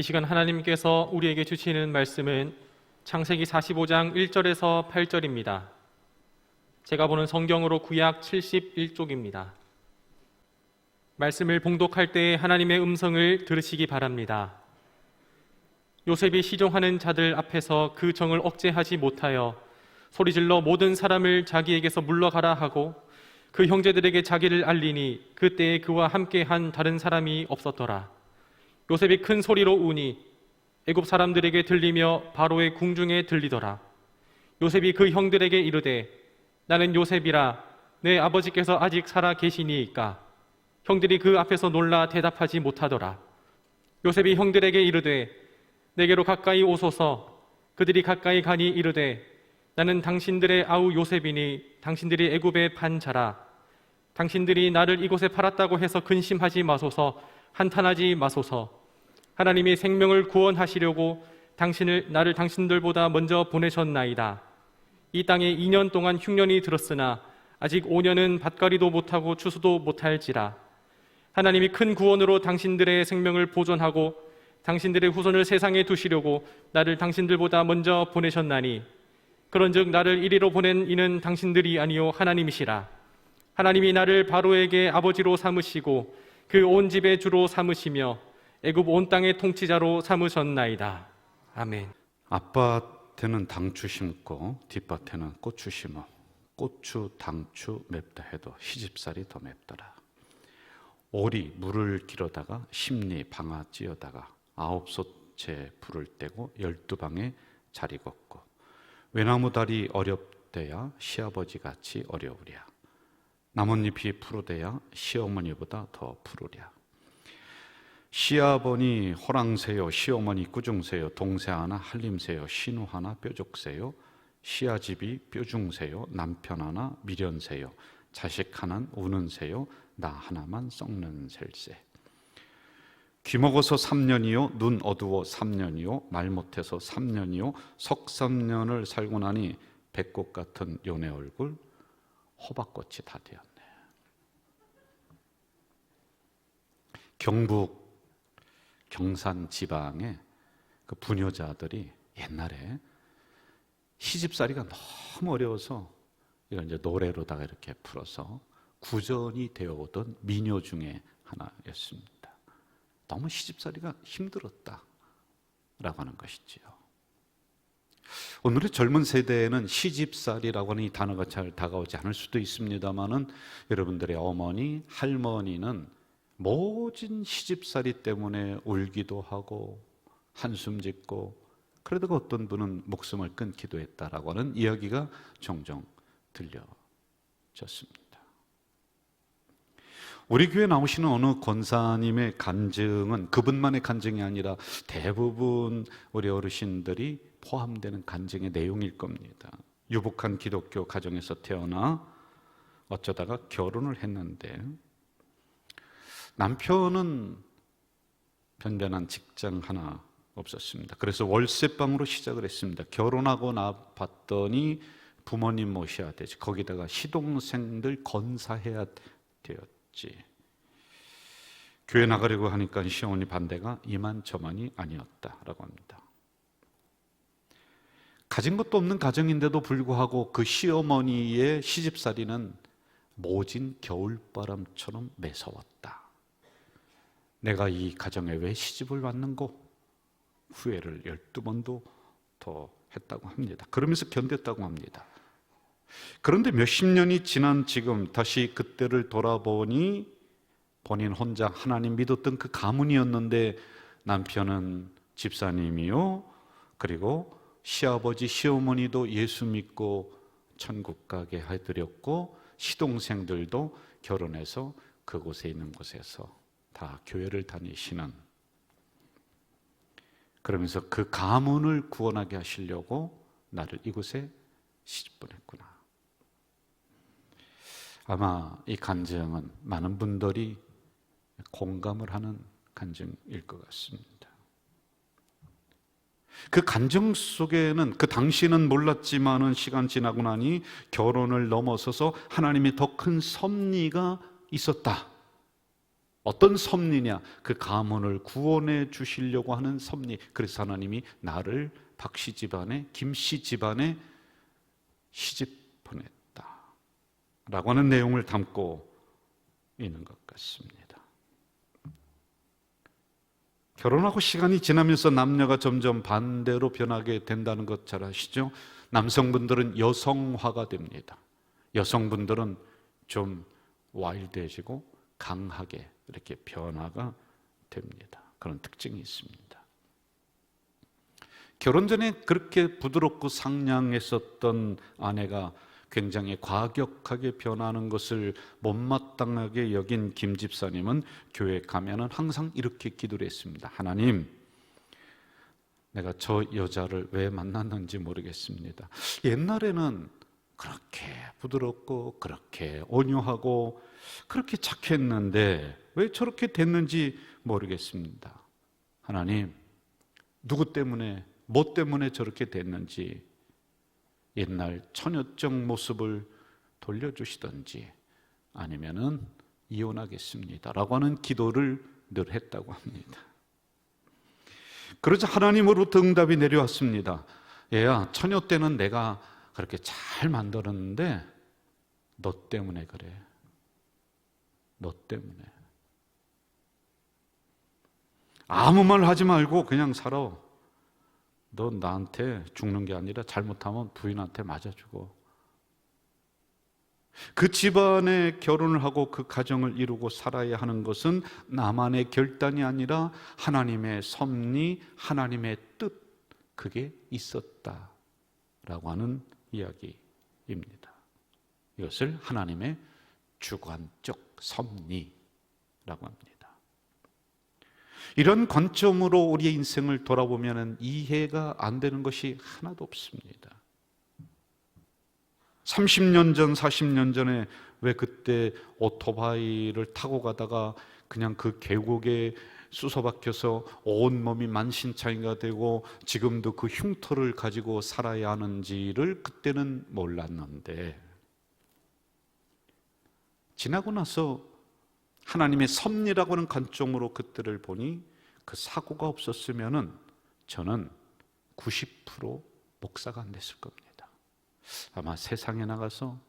이 시간 하나님께서 우리에게 주시는 말씀은 창세기 45장 1절에서 8절입니다. 제가 보는 성경으로 구약 71쪽입니다. 말씀을 봉독할 때 하나님의 음성을 들으시기 바랍니다. 요셉이 시종하는 자들 앞에서 그 정을 억제하지 못하여 소리질러 모든 사람을 자기에게서 물러가라 하고 그 형제들에게 자기를 알리니 그때에 그와 함께한 다른 사람이 없었더라. 요셉이 큰 소리로 우니 애굽 사람들에게 들리며 바로의 궁중에 들리더라. 요셉이 그 형들에게 이르되 나는 요셉이라 내 아버지께서 아직 살아 계시니이까. 형들이 그 앞에서 놀라 대답하지 못하더라. 요셉이 형들에게 이르되 내게로 가까이 오소서. 그들이 가까이 가니 이르되 나는 당신들의 아우 요셉이니 당신들이 애굽의 반자라. 당신들이 나를 이곳에 팔았다고 해서 근심하지 마소서. 한탄하지 마소서. 하나님이 생명을 구원하시려고 나를 당신들보다 먼저 보내셨나이다. 이 땅에 2년 동안 흉년이 들었으나 아직 5년은 밭갈이도 못하고 추수도 못할지라. 하나님이 큰 구원으로 당신들의 생명을 보존하고 당신들의 후손을 세상에 두시려고 나를 당신들보다 먼저 보내셨나니 그런즉 나를 이리로 보낸 이는 당신들이 아니요 하나님이시라. 하나님이 나를 바로에게 아버지로 삼으시고 그 온 집의 주로 삼으시며 애굽 온 땅의 통치자로 삼으셨나이다. 아멘. 앞밭에는 당추 심고 뒷밭에는 고추 심어 고추 당추 맵다 해도 시집살이 더 맵더라. 오리 물을 기르다가 심리 방아 찧어다가 9솥에 불을 떼고 12방에 자리 걷고 외나무 다리 어렵대야 시아버지 같이 어려우랴. 나뭇잎이 푸르대야 시어머니보다 더 푸르랴. 시아버니 호랑새요 시어머니 꾸중새요 동새 하나 한림새요 신우 하나 뾰족새요 시아집이 뾰중새요 남편 하나 미련새요 자식 하나는 우는 새요 나 하나만 썩는 셀새. 귀 먹어서 3년이요 눈 어두워 3년이요 말 못해서 3년이요 석 3년을 살고 나니 백꽃 같은 요네 얼굴 호박꽃이 다 되었네. 경북 경산 지방의 그 부녀자들이 옛날에 시집살이가 너무 어려워서 이걸 이제 노래로다가 이렇게 풀어서 구전이 되어오던 민요 중에 하나였습니다. 너무 시집살이가 힘들었다라고 하는 것이지요. 오늘의 젊은 세대에는 시집살이라고 하는 이 단어가 잘 다가오지 않을 수도 있습니다만은 여러분들의 어머니, 할머니는 모진 시집살이 때문에 울기도 하고 한숨 짓고 그러다가 어떤 분은 목숨을 끊기도 했다라고 하는 이야기가 종종 들려졌습니다. 우리 교회 나오시는 어느 권사님의 간증은 그분만의 간증이 아니라 대부분 우리 어르신들이 포함되는 간증의 내용일 겁니다. 유복한 기독교 가정에서 태어나 어쩌다가 결혼을 했는데 남편은 변변한 직장 하나 없었습니다. 그래서 월세방으로 시작을 했습니다. 결혼하고 나 봤더니 부모님 모셔야 되지, 거기다가 시동생들 건사해야 되었지. 교회 나가려고 하니까 시어머니 반대가 이만저만이 아니었다라고 합니다. 가진 것도 없는 가정인데도 불구하고 그 시어머니의 시집살이는 모진 겨울바람처럼 매서웠다. 내가 이 가정에 왜 시집을 왔는고? 후회를 12번도 더 했다고 합니다. 그러면서 견뎠다고 합니다. 그런데 몇십 년이 지난 지금 다시 그때를 돌아보니 본인 혼자 하나님 믿었던 그 가문이었는데 남편은 집사님이요, 그리고 시아버지 시어머니도 예수 믿고 천국 가게 해드렸고 시동생들도 결혼해서 그곳에 있는 곳에서 다 교회를 다니시는, 그러면서 그 가문을 구원하게 하시려고 나를 이곳에 시집 보냈구나. 아마 이 간증은 많은 분들이 공감을 하는 간증일 것 같습니다. 그 간증 속에는 그 당시는 몰랐지만은 시간 지나고 나니 결혼을 넘어서서 하나님이 더 큰 섭리가 있었다. 어떤 섭리냐? 그 가문을 구원해 주시려고 하는 섭리. 그래서 하나님이 나를 박씨 집안에, 김씨 집안에 시집 보냈다 라고 하는 내용을 담고 있는 것 같습니다. 결혼하고 시간이 지나면서 남녀가 점점 반대로 변하게 된다는 것 잘 아시죠? 남성분들은 여성화가 됩니다. 여성분들은 좀 와일드해지고 강하게 이렇게 변화가 됩니다. 그런 특징이 있습니다. 결혼 전에 그렇게 부드럽고 상냥했었던 아내가 굉장히 과격하게 변하는 것을 못마땅하게 여긴 김 집사님은 교회 가면은 항상 이렇게 기도를 했습니다. 하나님, 내가 저 여자를 왜 만났는지 모르겠습니다. 옛날에는 그렇게 부드럽고 그렇게 온유하고 그렇게 착했는데 왜 저렇게 됐는지 모르겠습니다. 하나님, 누구 때문에, 뭐 때문에 저렇게 됐는지 옛날 처녀적 모습을 돌려주시든지 아니면은 이혼하겠습니다 라고 하는 기도를 늘 했다고 합니다. 그러자 하나님으로부터 응답이 내려왔습니다. 얘야, 처녀 때는 내가 그렇게 잘 만들었는데 너 때문에 그래. 너 때문에. 아무 말 하지 말고 그냥 살아. 너 나한테 죽는 게 아니라 잘못하면 부인한테 맞아주고. 그 집안에 결혼을 하고 그 가정을 이루고 살아야 하는 것은 나만의 결단이 아니라 하나님의 섭리, 하나님의 뜻, 그게 있었다라고 하는 이야기입니다. 이것을 하나님의 주관적 섭리라고 합니다. 이런 관점으로 우리의 인생을 돌아보면 이해가 안 되는 것이 하나도 없습니다. 30년 전, 40년 전에 왜 그때 오토바이를 타고 가다가 그냥 그 계곡에 쑤서박혀서 온몸이 만신창이가 되고 지금도 그 흉터를 가지고 살아야 하는지를 그때는 몰랐는데, 지나고 나서 하나님의 섭리라고 하는 관점으로 그때를 보니 그 사고가 없었으면은 저는 90% 목사가 안 됐을 겁니다. 아마 세상에 나가서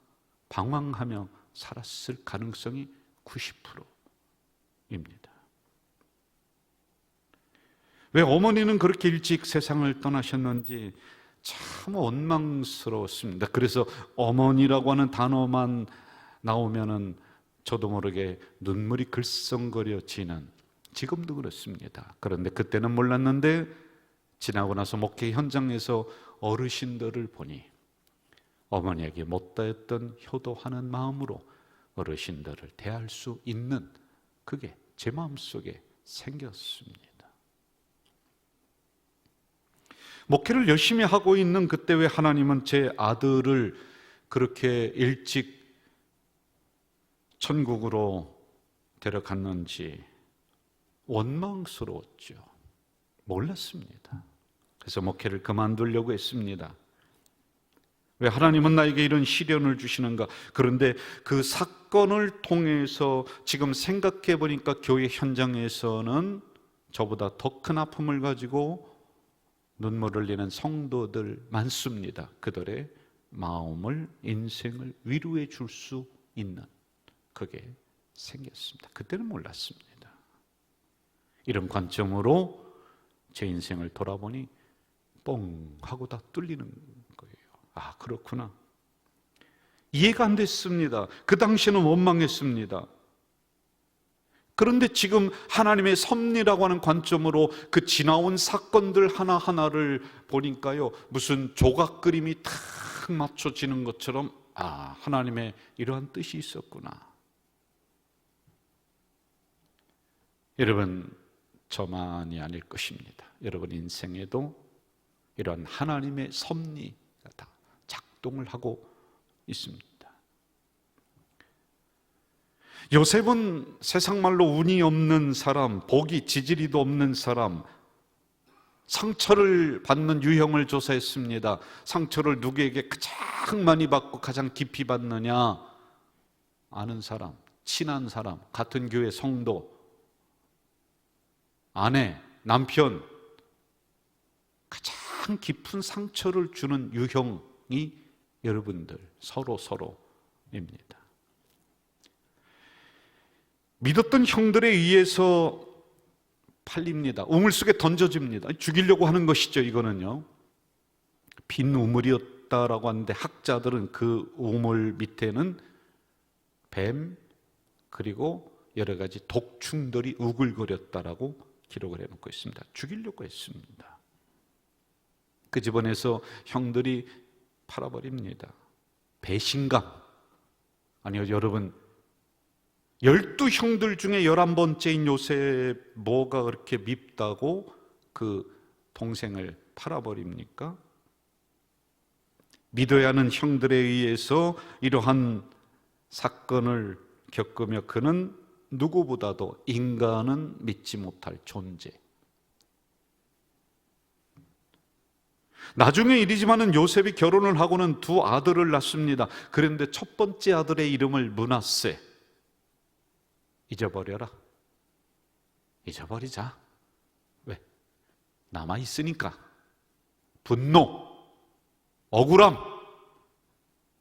방황하며 살았을 가능성이 90%입니다. 왜 어머니는 그렇게 일찍 세상을 떠나셨는지 참 원망스러웠습니다. 그래서 어머니라고 하는 단어만 나오면은 저도 모르게 눈물이 글썽거려지는, 지금도 그렇습니다. 그런데 그때는 몰랐는데 지나고 나서 목회 현장에서 어르신들을 보니 어머니에게 못다했던 효도하는 마음으로 어르신들을 대할 수 있는, 그게 제 마음속에 생겼습니다. 목회를 열심히 하고 있는 그때 왜 하나님은 제 아들을 그렇게 일찍 천국으로 데려갔는지 원망스러웠죠. 몰랐습니다. 그래서 목회를 그만두려고 했습니다. 왜 하나님은 나에게 이런 시련을 주시는가? 그런데 그 사건을 통해서 지금 생각해 보니까 교회 현장에서는 저보다 더 큰 아픔을 가지고 눈물을 흘리는 성도들 많습니다. 그들의 마음을, 인생을 위로해 줄 수 있는, 그게 생겼습니다. 그때는 몰랐습니다. 이런 관점으로 제 인생을 돌아보니 뻥 하고 다 뚫리는 거예요. 아, 그렇구나. 이해가 안 됐습니다. 그 당시에는 원망했습니다. 그런데 지금 하나님의 섭리라고 하는 관점으로 그 지나온 사건들 하나하나를 보니까요, 무슨 조각 그림이 탁 맞춰지는 것처럼, 아, 하나님의 이러한 뜻이 있었구나. 여러분, 저만이 아닐 것입니다. 여러분 인생에도 이런 하나님의 섭리가 다 작동을 하고 있습니다. 요셉은 세상 말로 운이 없는 사람, 복이 지지리도 없는 사람, 상처를 받는 유형을 조사했습니다. 상처를 누구에게 가장 많이 받고 가장 깊이 받느냐? 아는 사람, 친한 사람, 같은 교회 성도, 아내, 남편, 가장 깊은 상처를 주는 유형이 여러분들 서로입니다. 믿었던 형들에 의해서 팔립니다. 우물 속에 던져집니다. 죽이려고 하는 것이죠. 이거는요, 빈 우물이었다라고 하는데 학자들은 그 우물 밑에는 뱀 그리고 여러 가지 독충들이 우글거렸다라고 기록을 해놓고 있습니다. 죽이려고 했습니다. 그 집안에서 형들이 팔아버립니다. 배신감. 아니요, 여러분, 12형들 중에 11번째인 요셉, 뭐가 그렇게 밉다고 그 동생을 팔아버립니까? 믿어야 하는 형들에 의해서 이러한 사건을 겪으며 그는 누구보다도 인간은 믿지 못할 존재. 나중에 일이지만은 요셉이 결혼을 하고는 두 아들을 낳습니다. 그런데 첫 번째 아들의 이름을 므낫세, 잊어버려라, 잊어버리자. 왜? 남아있으니까. 분노, 억울함.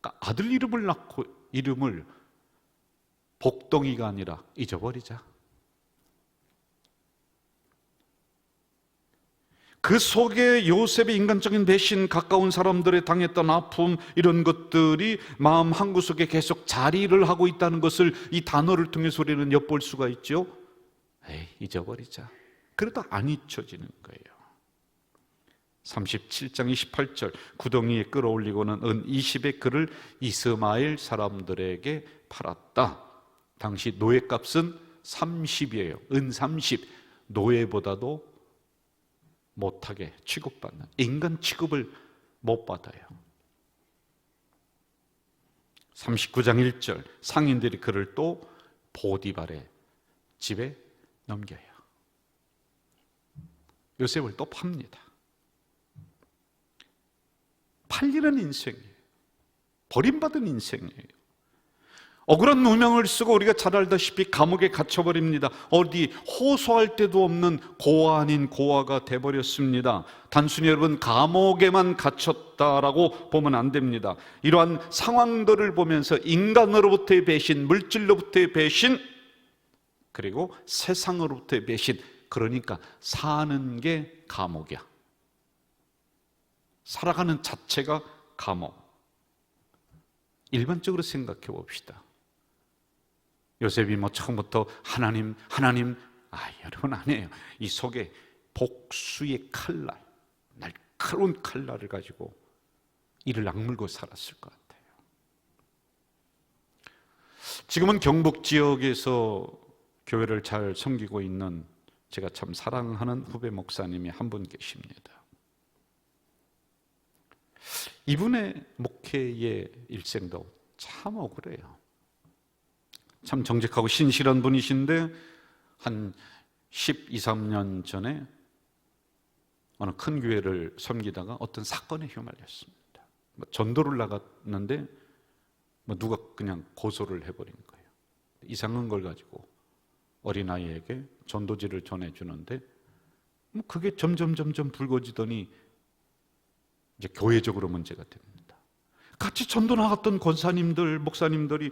그러니까 아들 이름을 낳고 이름을 복덩이가 아니라 잊어버리자. 그 속에 요셉의 인간적인 배신, 가까운 사람들의 당했던 아픔, 이런 것들이 마음 한구석에 계속 자리를 하고 있다는 것을 이 단어를 통해서 우리는 엿볼 수가 있죠. 에이, 잊어버리자. 그러다 안 잊혀지는 거예요. 37장 28절, 구덩이에 끌어올리고는 은 20의 그를 이스마엘 사람들에게 팔았다. 당시 노예값은 30이에요. 은 30. 노예보다도 못하게 취급받는, 인간 취급을 못 받아요. 39장 1절, 상인들이 그를 또 보디발의 집에 넘겨요. 요셉을 또 팝니다. 팔리는 인생이에요. 버림받은 인생이에요. 억울한 누명을 쓰고 우리가 잘 알다시피 감옥에 갇혀버립니다. 어디 호소할 데도 없는 고아 아닌 고아가 돼버렸습니다. 단순히 여러분 감옥에만 갇혔다라고 보면 안 됩니다. 이러한 상황들을 보면서 인간으로부터의 배신, 물질로부터의 배신, 그리고 세상으로부터의 배신, 그러니까 사는 게 감옥이야. 살아가는 자체가 감옥. 일반적으로 생각해 봅시다. 요셉이 뭐 처음부터 하나님, 여러분 아니에요. 이 속에 복수의 칼날, 날카로운 칼날을 가지고 이를 악물고 살았을 것 같아요. 지금은 경북 지역에서 교회를 잘 섬기고 있는 제가 참 사랑하는 후배 목사님이 한 분 계십니다. 이분의 목회의 일생도 참 억울해요. 참 정직하고 신실한 분이신데 한 12, 13년 전에 어느 큰 교회를 섬기다가 어떤 사건에 휘말렸습니다. 전도를 나갔는데 누가 그냥 고소를 해버린 거예요. 이상한 걸 가지고 어린아이에게 전도지를 전해주는데 그게 점점 불거지더니 이제 교회적으로 문제가 됩니다. 같이 전도 나갔던 권사님들, 목사님들이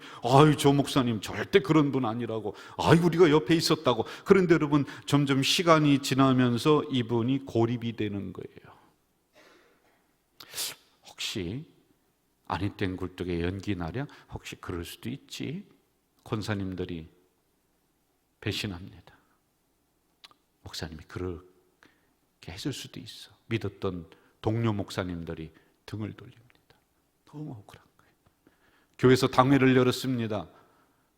저 목사님 절대 그런 분 아니라고, 우리가 옆에 있었다고. 그런데 여러분 점점 시간이 지나면서 이분이 고립이 되는 거예요. 혹시 아니 땐 굴뚝에 연기 나랴? 혹시 그럴 수도 있지. 권사님들이 배신합니다. 목사님이 그렇게 했을 수도 있어. 믿었던 동료 목사님들이 등을 돌립니다. 너무 억울한 거예요. 교회에서 당회를 열었습니다.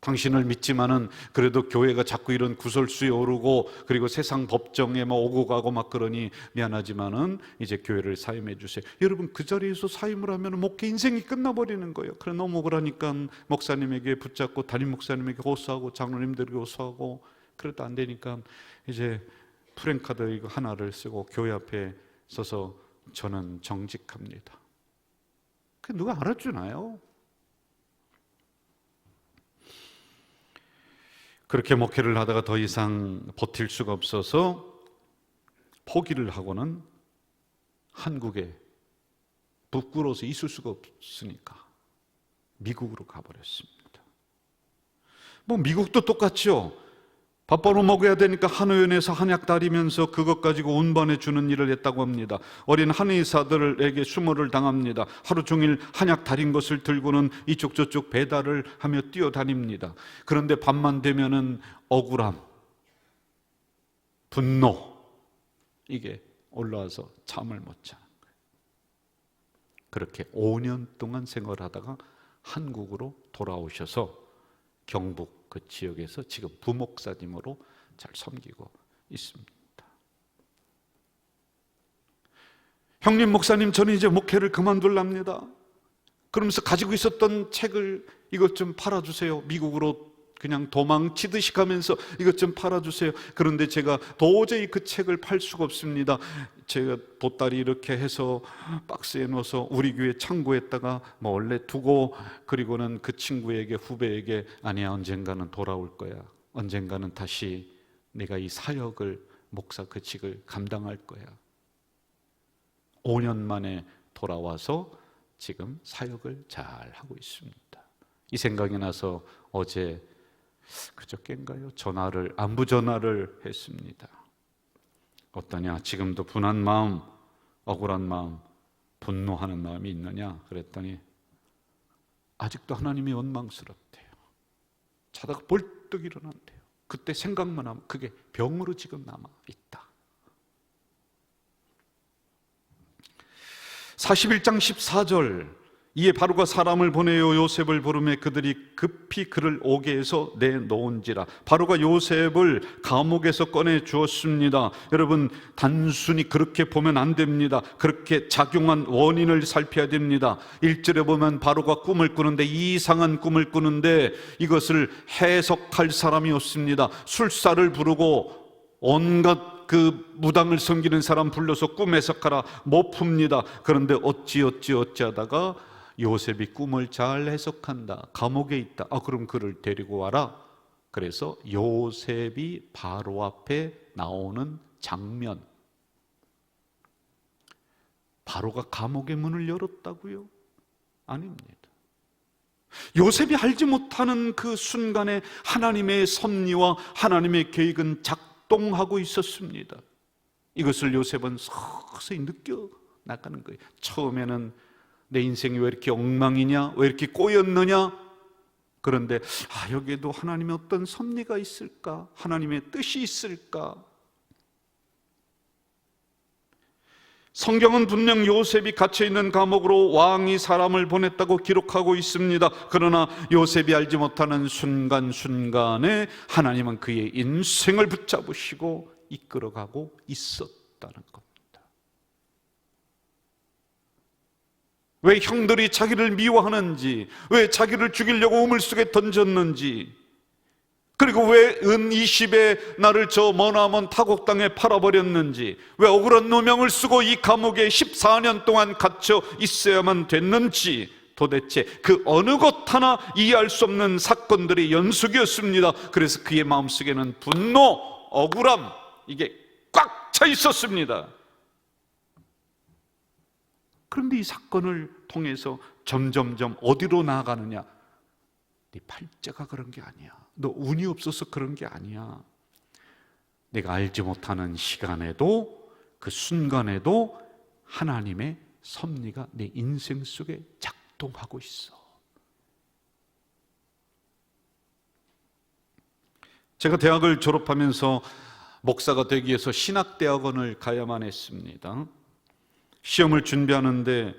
당신을 믿지만은 그래도 교회가 자꾸 이런 구설수에 오르고 그리고 세상 법정에 오고 가고 막 그러니 미안하지만은 이제 교회를 사임해 주세요. 여러분 그 자리에서 사임을 하면 목회 인생이 끝나버리는 거예요. 그래 너무 억울하니까 목사님에게 붙잡고 담임 목사님에게 호소하고 장로님들에게 호소하고, 그래도 안 되니까 이제 프랭카드 이거 하나를 쓰고 교회 앞에 서서 저는 정직합니다. 그 누가 알아주나요? 그렇게 목회를 하다가 더 이상 버틸 수가 없어서 포기를 하고는 한국에 부끄러워서 있을 수가 없으니까 미국으로 가버렸습니다. 뭐 미국도 똑같죠. 밥 벌어 먹어야 되니까 한의원에서 한약 다리면서 그것 가지고 운반해 주는 일을 했다고 합니다. 어린 한의사들에게 수모를 당합니다. 하루 종일 한약 다린 것을 들고는 이쪽 저쪽 배달을 하며 뛰어다닙니다. 그런데 밤만 되면은 억울함, 분노, 이게 올라와서 잠을 못 자는 거예요. 그렇게 5년 동안 생활하다가 한국으로 돌아오셔서 경북 그 지역에서 지금 부목사님으로 잘 섬기고 있습니다. 형님 목사님, 저는 이제 목회를 그만둘랍니다. 그러면서 가지고 있었던 책을 이것 좀 팔아주세요. 미국으로 그냥 도망치듯이 가면서 이것 좀 팔아주세요. 그런데 제가 도저히 그 책을 팔 수가 없습니다. 제가 보따리 이렇게 해서 박스에 넣어서 우리 교회 창고에다가 원래 두고, 그리고는 그 친구에게, 후배에게, 아니야, 언젠가는 돌아올 거야. 언젠가는 다시 내가 이 사역을, 목사 그 직을 감당할 거야. 5년 만에 돌아와서 지금 사역을 잘 하고 있습니다. 이 생각이 나서 어제 그저께인가요? 안부 전화를 했습니다. 어떠냐? 지금도 분한 마음, 억울한 마음, 분노하는 마음이 있느냐? 그랬더니 아직도 하나님이 원망스럽대요. 자다가 벌떡 일어난대요. 그때 생각만 하면 그게 병으로 지금 남아있다. 41장 14절, 이에 바로가 사람을 보내어 요셉을 부르매 그들이 급히 그를 오게 해서 내놓은지라. 바로가 요셉을 감옥에서 꺼내 주었습니다. 여러분, 단순히 그렇게 보면 안 됩니다. 그렇게 작용한 원인을 살펴야 됩니다. 1절에 보면 바로가 꿈을 꾸는데, 이상한 꿈을 꾸는데 이것을 해석할 사람이 없습니다. 술사를 부르고 온갖 그 무당을 섬기는 사람 불러서 꿈 해석하라, 못 풉니다. 그런데 어찌 하다가 요셉이 꿈을 잘 해석한다. 감옥에 있다. 그럼 그를 데리고 와라. 그래서 요셉이 바로 앞에 나오는 장면. 바로가 감옥의 문을 열었다고요? 아닙니다. 요셉이 알지 못하는 그 순간에 하나님의 섭리와 하나님의 계획은 작동하고 있었습니다. 이것을 요셉은 서서히 느껴 나가는 거예요. 처음에는 내 인생이 왜 이렇게 엉망이냐? 왜 이렇게 꼬였느냐? 그런데 여기에도 하나님의 어떤 섭리가 있을까? 하나님의 뜻이 있을까? 성경은 분명 요셉이 갇혀있는 감옥으로 왕이 사람을 보냈다고 기록하고 있습니다. 그러나 요셉이 알지 못하는 순간순간에 하나님은 그의 인생을 붙잡으시고 이끌어가고 있었다는 겁니다. 왜 형들이 자기를 미워하는지, 왜 자기를 죽이려고 우물 속에 던졌는지, 그리고 왜 은 20에 나를 저 머나먼 타국 땅에 팔아버렸는지, 왜 억울한 누명을 쓰고 이 감옥에 14년 동안 갇혀 있어야만 됐는지, 도대체 그 어느 것 하나 이해할 수 없는 사건들의 연속이었습니다. 그래서 그의 마음속에는 분노, 억울함, 이게 꽉 차 있었습니다. 그런데 이 사건을 통해서 점점점 어디로 나아가느냐? 네 팔자가 그런 게 아니야. 너 운이 없어서 그런 게 아니야. 내가 알지 못하는 시간에도, 그 순간에도 하나님의 섭리가 내 인생 속에 작동하고 있어. 제가 대학을 졸업하면서 목사가 되기 위해서 신학대학원을 가야만 했습니다. 시험을 준비하는데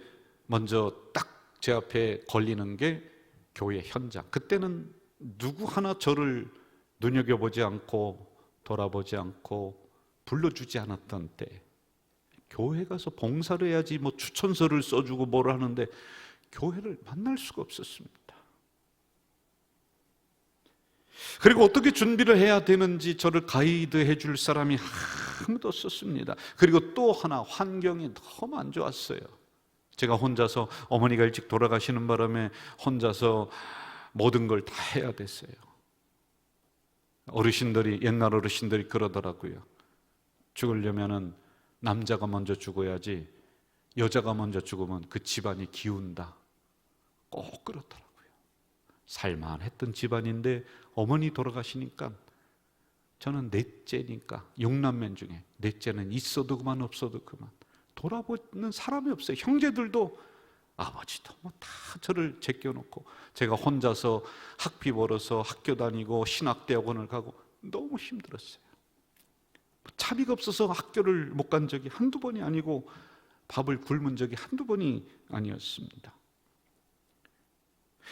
먼저 딱 제 앞에 걸리는 게 교회 현장. 그때는 누구 하나 저를 눈여겨보지 않고 돌아보지 않고 불러주지 않았던 때, 교회 가서 봉사를 해야지 뭐 추천서를 써주고 뭘 하는데 교회를 만날 수가 없었습니다. 그리고 어떻게 준비를 해야 되는지 저를 가이드해 줄 사람이 아무도 없었습니다. 그리고 또 하나, 환경이 너무 안 좋았어요. 제가 혼자서, 어머니가 일찍 돌아가시는 바람에 혼자서 모든 걸 다 해야 됐어요. 옛날 어르신들이 그러더라고요. 죽으려면은 남자가 먼저 죽어야지 여자가 먼저 죽으면 그 집안이 기운다. 꼭 그렇더라고요. 살만했던 집안인데 어머니 돌아가시니까 저는 넷째니까 6남매 중에 넷째는 있어도 그만 없어도 그만 돌아보는 사람이 없어요. 형제들도 아버지도 뭐 다 저를 제껴놓고 제가 혼자서 학비 벌어서 학교 다니고 신학대학원을 가고 너무 힘들었어요. 차비가 없어서 학교를 못 간 적이 한두 번이 아니고 밥을 굶은 적이 한두 번이 아니었습니다.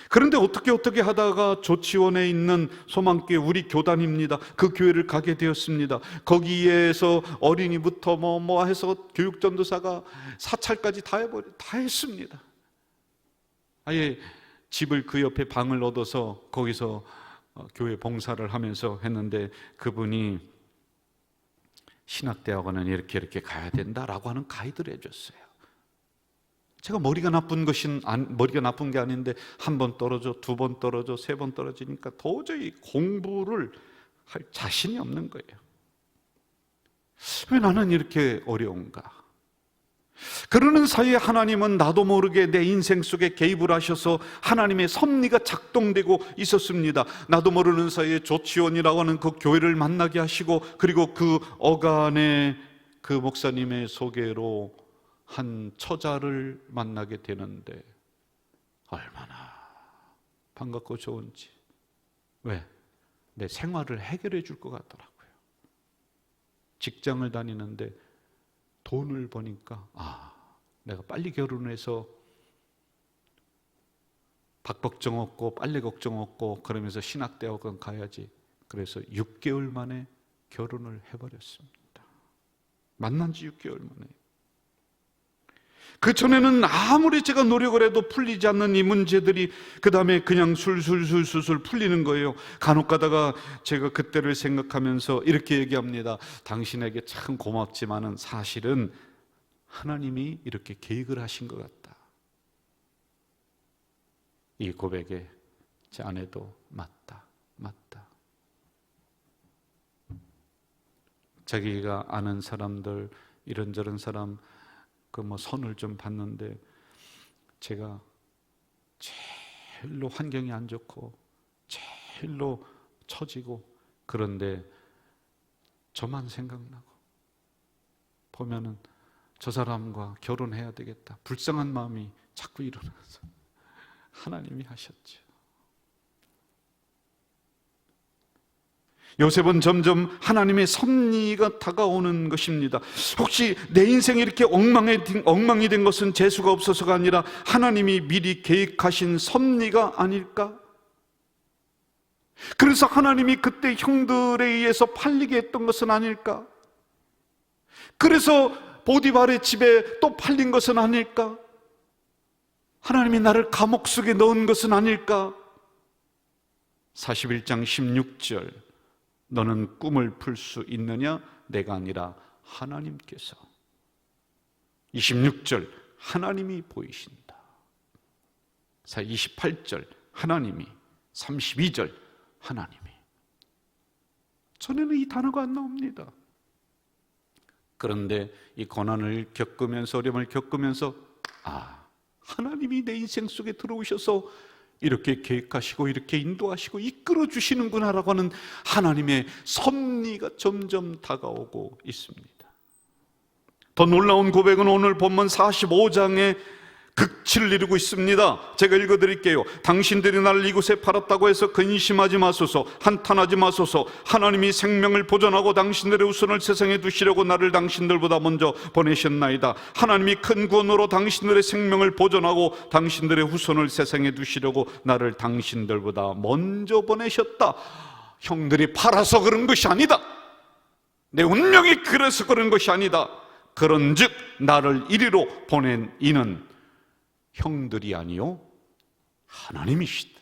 그런데 어떻게 하다가 조치원에 있는 소망교회 우리 교단입니다. 그 교회를 가게 되었습니다. 거기에서 어린이부터 뭐 해서 교육전도사가 사찰까지 다 했습니다. 아예 집을 그 옆에 방을 얻어서 거기서 교회 봉사를 하면서 했는데 그분이 신학대학원은 이렇게 가야 된다라고 하는 가이드를 해줬어요. 제가 머리가 나쁜 게 아닌데 한 번 떨어져, 두 번 떨어져, 세 번 떨어지니까 도저히 공부를 할 자신이 없는 거예요. 왜 나는 이렇게 어려운가? 그러는 사이에 하나님은 나도 모르게 내 인생 속에 개입을 하셔서 하나님의 섭리가 작동되고 있었습니다. 나도 모르는 사이에 조치원이라고 하는 그 교회를 만나게 하시고 그리고 그 어간의 그 목사님의 소개로 한 처자를 만나게 되는데 얼마나 반갑고 좋은지. 왜? 내 생활을 해결해 줄 것 같더라고요. 직장을 다니는데 돈을 버니까 내가 빨리 결혼해서 밥 걱정 없고 빨래 걱정 없고 그러면서 신학대학원 가야지. 그래서 6개월 만에 결혼을 해버렸습니다. 만난 지 6개월 만에. 그 전에는 아무리 제가 노력을 해도 풀리지 않는 이 문제들이 그 다음에 그냥 술술 풀리는 거예요. 간혹 가다가 제가 그때를 생각하면서 이렇게 얘기합니다. 당신에게 참 고맙지만은 사실은 하나님이 이렇게 계획을 하신 것 같다. 이 고백에 제 아내도 맞다. 자기가 아는 사람들 이런저런 사람 선을 좀 봤는데 제가 제일로 환경이 안 좋고 제일로 처지고 그런데 저만 생각나고 보면은 저 사람과 결혼해야 되겠다. 불쌍한 마음이 자꾸 일어나서 하나님이 하셨죠. 요셉은 점점 하나님의 섭리가 다가오는 것입니다. 혹시 내 인생이 이렇게 엉망이 된 것은 재수가 없어서가 아니라 하나님이 미리 계획하신 섭리가 아닐까? 그래서 하나님이 그때 형들에 의해서 팔리게 했던 것은 아닐까? 그래서 보디발의 집에 또 팔린 것은 아닐까? 하나님이 나를 감옥 속에 넣은 것은 아닐까? 41장 16절 너는 꿈을 풀 수 있느냐? 내가 아니라 하나님께서. 26절 하나님이 보이신다. 28절 하나님이. 32절 하나님이. 전에는 이 단어가 안 나옵니다. 그런데 이 고난을 겪으면서 어려움을 겪으면서 하나님이 내 인생 속에 들어오셔서 이렇게 계획하시고 이렇게 인도하시고 이끌어 주시는구나라고 하는 하나님의 섭리가 점점 다가오고 있습니다. 더 놀라운 고백은 오늘 본문 45장에 극치를 이루고 있습니다. 제가 읽어드릴게요. 당신들이 나를 이곳에 팔았다고 해서 근심하지 마소서, 한탄하지 마소서. 하나님이 생명을 보존하고 당신들의 후손을 세상에 두시려고 나를 당신들보다 먼저 보내셨나이다. 하나님이 큰 구원으로 당신들의 생명을 보존하고 당신들의 후손을 세상에 두시려고 나를 당신들보다 먼저 보내셨다. 형들이 팔아서 그런 것이 아니다. 내 운명이 그래서 그런 것이 아니다. 그런즉 나를 이리로 보낸 이는 형들이 아니요 하나님이시다.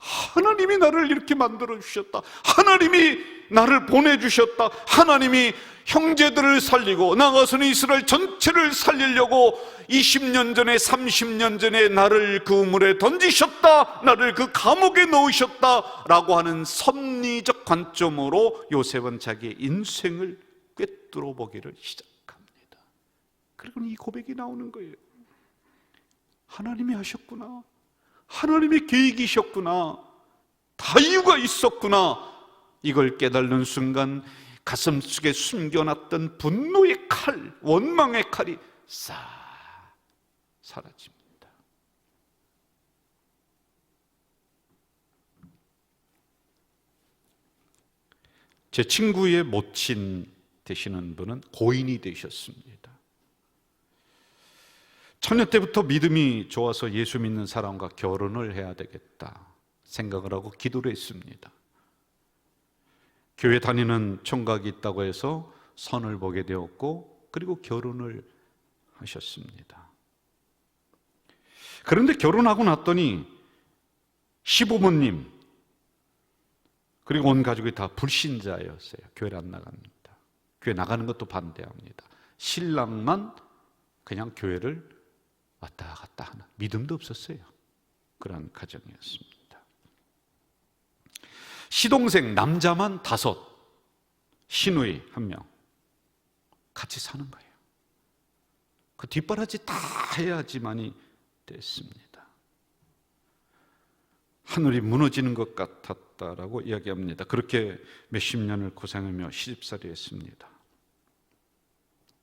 하나님이 나를 이렇게 만들어 주셨다. 하나님이 나를 보내주셨다. 하나님이 형제들을 살리고 나아가서는 이스라엘 전체를 살리려고 20년 전에 30년 전에 나를 그 우물에 던지셨다. 나를 그 감옥에 넣으셨다 라고 하는 섭리적 관점으로 요셉은 자기의 인생을 꿰뚫어 보기를 시작합니다. 그리고 이 고백이 나오는 거예요. 하나님이 하셨구나. 하나님의 계획이셨구나. 다 이유가 있었구나. 이걸 깨달는 순간 가슴속에 숨겨놨던 분노의 칼, 원망의 칼이 싹 사라집니다. 제 친구의 모친 되시는 분은 고인이 되셨습니다. 처녀 때부터 믿음이 좋아서 예수 믿는 사람과 결혼을 해야 되겠다 생각을 하고 기도를 했습니다. 교회 다니는 총각이 있다고 해서 선을 보게 되었고 그리고 결혼을 하셨습니다. 그런데 결혼하고 났더니 시부모님 그리고 온 가족이 다 불신자였어요. 교회를 안 나갑니다. 교회 나가는 것도 반대합니다. 신랑만 그냥 교회를 왔다 갔다 하는, 믿음도 없었어요. 그런 가정이었습니다. 시동생 남자만 5, 시누이 1명 같이 사는 거예요. 그 뒷바라지 다 해야지만이 됐습니다. 하늘이 무너지는 것 같았다라고 이야기합니다. 그렇게 몇십 년을 고생하며 시집살이 했습니다.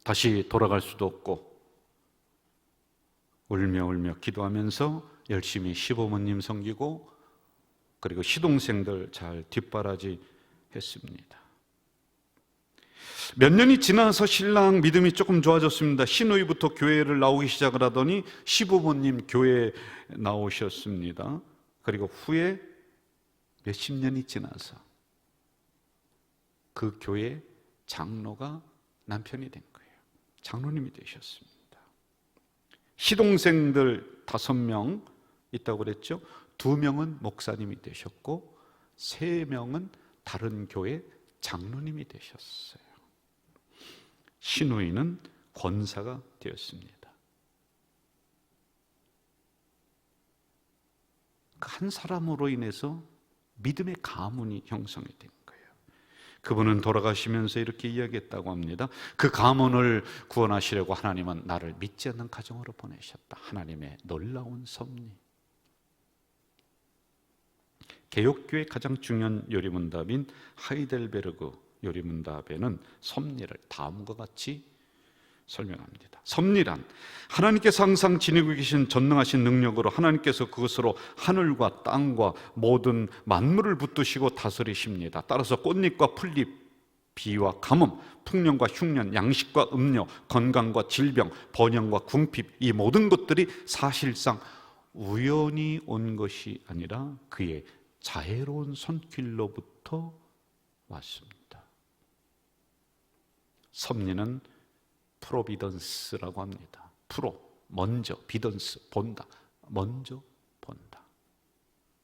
다시 돌아갈 수도 없고 울며 기도하면서 열심히 시부모님 섬기고 그리고 시동생들 잘 뒷바라지 했습니다. 몇 년이 지나서 신랑 믿음이 조금 좋아졌습니다. 시누이부터 교회를 나오기 시작을 하더니 시부모님 교회에 나오셨습니다. 그리고 후에 몇십 년이 지나서 그 교회 장로가 남편이 된 거예요. 장로님이 되셨습니다. 시동생들 5명 있다고 그랬죠. 2명은 목사님이 되셨고 3명은 다른 교회 장로님이 되셨어요. 시누이는 권사가 되었습니다. 한 사람으로 인해서 믿음의 가문이 형성이 된 거예요. 그분은 돌아가시면서 이렇게 이야기했다고 합니다. 그 가문을 구원하시려고 하나님은 나를 믿지 않는 가정으로 보내셨다. 하나님의 놀라운 섭리. 개혁교의 가장 중요한 요리문답인 하이델베르그 요리문답에는 섭리를 다음과 같이 설명합니다. 섭리란 하나님께서 항상 지니고 계신 전능하신 능력으로 하나님께서 그것으로 하늘과 땅과 모든 만물을 붙드시고 다스리십니다. 따라서 꽃잎과 풀잎, 비와 가뭄, 풍년과 흉년, 양식과 음료, 건강과 질병, 번영과 궁핍, 이 모든 것들이 사실상 우연히 온 것이 아니라 그의 자애로운 손길로부터 왔습니다. 섭리는 프로비던스라고 합니다. 프로, 먼저, 비던스, 본다. 먼저 본다.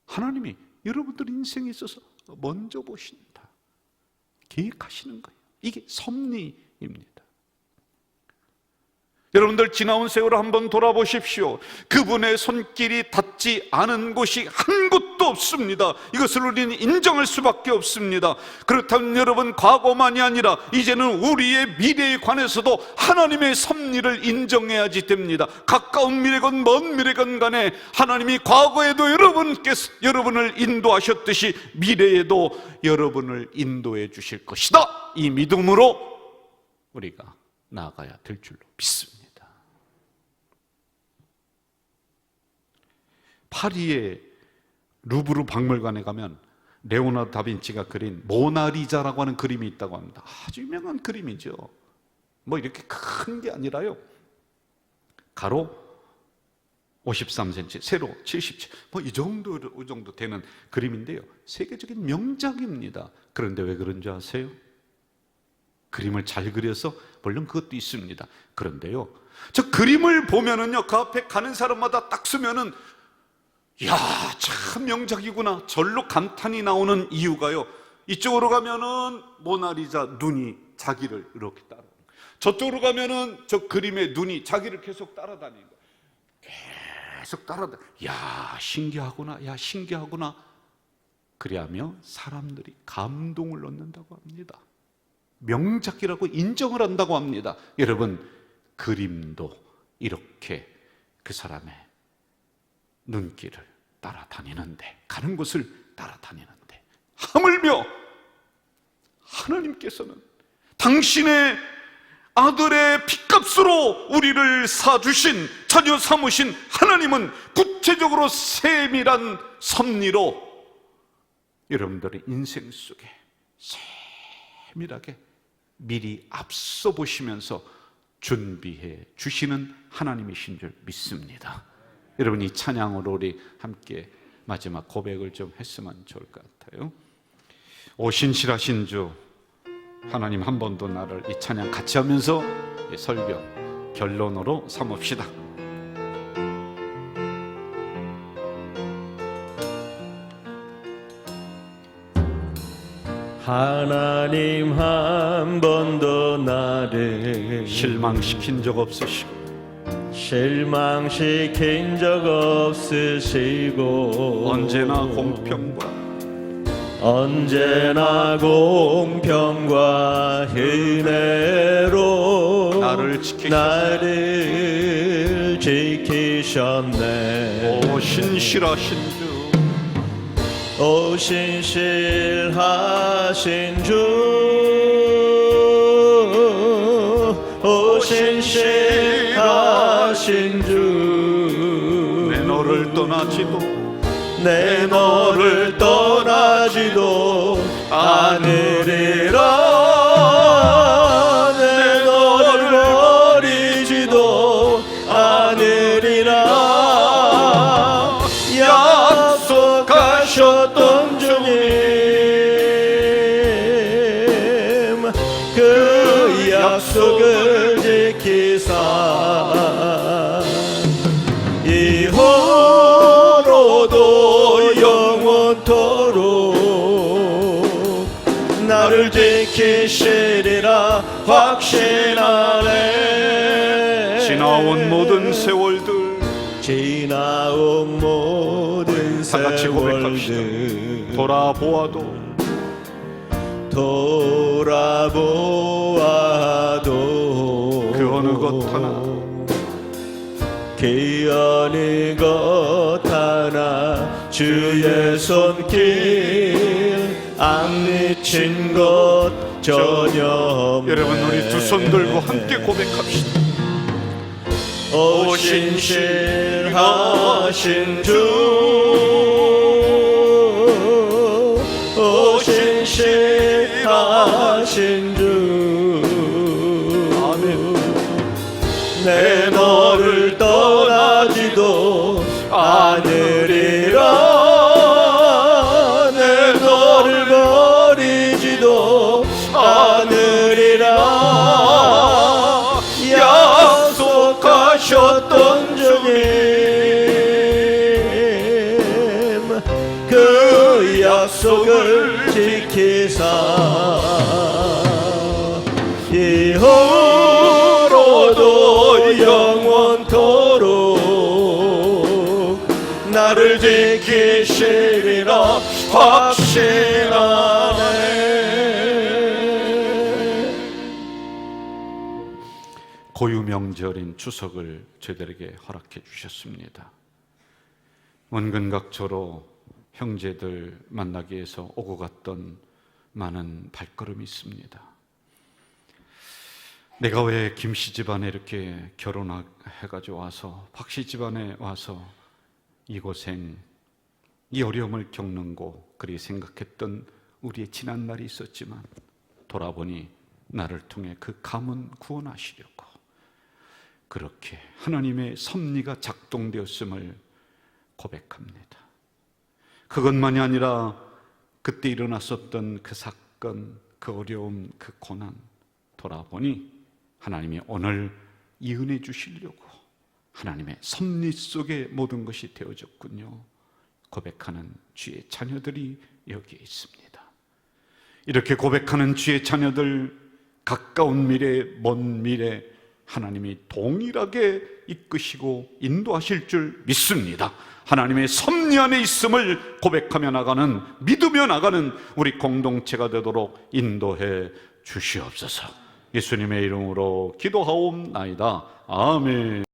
하나님이 여러분들 인생에 있어서 먼저 보신다. 계획하시는 거예요. 이게 섭리입니다. 여러분들 지나온 세월을 한번 돌아보십시오. 그분의 손길이 닿지 않은 곳이 한 곳도 없습니다. 이것을 우리는 인정할 수밖에 없습니다. 그렇다면 여러분, 과거만이 아니라 이제는 우리의 미래에 관해서도 하나님의 섭리를 인정해야지 됩니다. 가까운 미래건 먼 미래건 간에 하나님이 과거에도 여러분을 인도하셨듯이 미래에도 여러분을 인도해 주실 것이다. 이 믿음으로 우리가 나아가야 될 줄로 믿습니다. 파리의 루브르 박물관에 가면 레오나르도 다빈치가 그린 모나리자라고 하는 그림이 있다고 합니다. 아주 유명한 그림이죠. 뭐 이렇게 큰 게 아니라요, 가로 53cm, 세로 77, 뭐 이 정도 되는 그림인데요, 세계적인 명작입니다. 그런데 왜 그런 줄 아세요? 그림을 잘 그려서, 물론 그것도 있습니다. 그런데요, 저 그림을 보면은요, 그 앞에 가는 사람마다 딱 쓰면은 야, 참 명작이구나. 절로 감탄이 나오는 이유가요, 이쪽으로 가면은 모나리자 눈이 자기를 이렇게 따라, 저쪽으로 가면은 저 그림의 눈이 자기를 계속 따라다니는 거예요. 계속 따라다니. 야, 신기하구나. 야, 신기하구나. 그리하며 사람들이 감동을 얻는다고 합니다. 명작이라고 인정을 한다고 합니다. 여러분, 그림도 이렇게 그 사람의 눈길을 따라다니는데, 가는 곳을 따라다니는데, 하물며 하나님께서는 당신의 아들의 핏값으로 우리를 사주신, 자녀 삼으신 하나님은 구체적으로 세밀한 섭리로 여러분들의 인생 속에 세밀하게 미리 앞서 보시면서 준비해 주시는 하나님이신 줄 믿습니다. 여러분, 이 찬양으로 우리 함께 마지막 고백을 좀 했으면 좋을 것 같아요. 오 신실하신 주 하나님, 한 번도 나를, 이 찬양 같이 하면서 이 설교 결론으로 삼읍시다. 하나님, 한 번도 나를 실망시킨 적 없으시고 실망시킨 적 없으시고 언제나 공평과 은혜로 나를 지키셨네. 오 신실하신 주, 오 신실하신 주, 오 신실하신 주, 내 너를 떠나지도 내 너를 떠나지도 않으리라. 내 너를 버리지도 않으리라. 약속하셨던 주님, 그 약속을 지키사 이후로도 영원토록 나를 지키시리라 확신하네. 지나온 모든 세월들, 지나온 모든 다 같이 고백합시다. 세월들 돌아보아도 그 어느 것 하나, 그 어느 것 하나 주의 손길 안 미친 것 전혀 없네. 여러분, 우리 두 손 들고 함께 고백합시다. 오 신실하신 주, 오 신실하신 주, 아멘. 내 너를 떠나지도 않으리라. 내 너를 버리지도 않으리라. 약속하셨던 주님, 그 약속을 지키사 이후로도 영원토록 나를 지키시리라 확신하네. 고유 명절인 추석을 저희들에게 허락해 주셨습니다. 원근각초로 형제들 만나기 위해서 오고 갔던 많은 발걸음이 있습니다. 내가 왜 김씨 집안에 이렇게 결혼해가지고 와서 박씨 집안에 와서 이 고생, 이 어려움을 겪는고, 그리 생각했던 우리의 지난 날이 있었지만 돌아보니 나를 통해 그 가문 구원하시려고 그렇게 하나님의 섭리가 작동되었음을 고백합니다. 그것만이 아니라 그때 일어났었던 그 사건, 그 어려움, 그 고난 돌아보니 하나님이 오늘 이 은혜 주시려고 하나님의 섭리 속에 모든 것이 되어졌군요. 고백하는 주의 자녀들이 여기에 있습니다. 이렇게 고백하는 주의 자녀들, 가까운 미래, 먼 미래 하나님이 동일하게 이끄시고 인도하실 줄 믿습니다. 하나님의 섭리 안에 있음을 고백하며 나가는, 믿으며 나가는 우리 공동체가 되도록 인도해 주시옵소서. 예수님의 이름으로 기도하옵나이다. 아멘.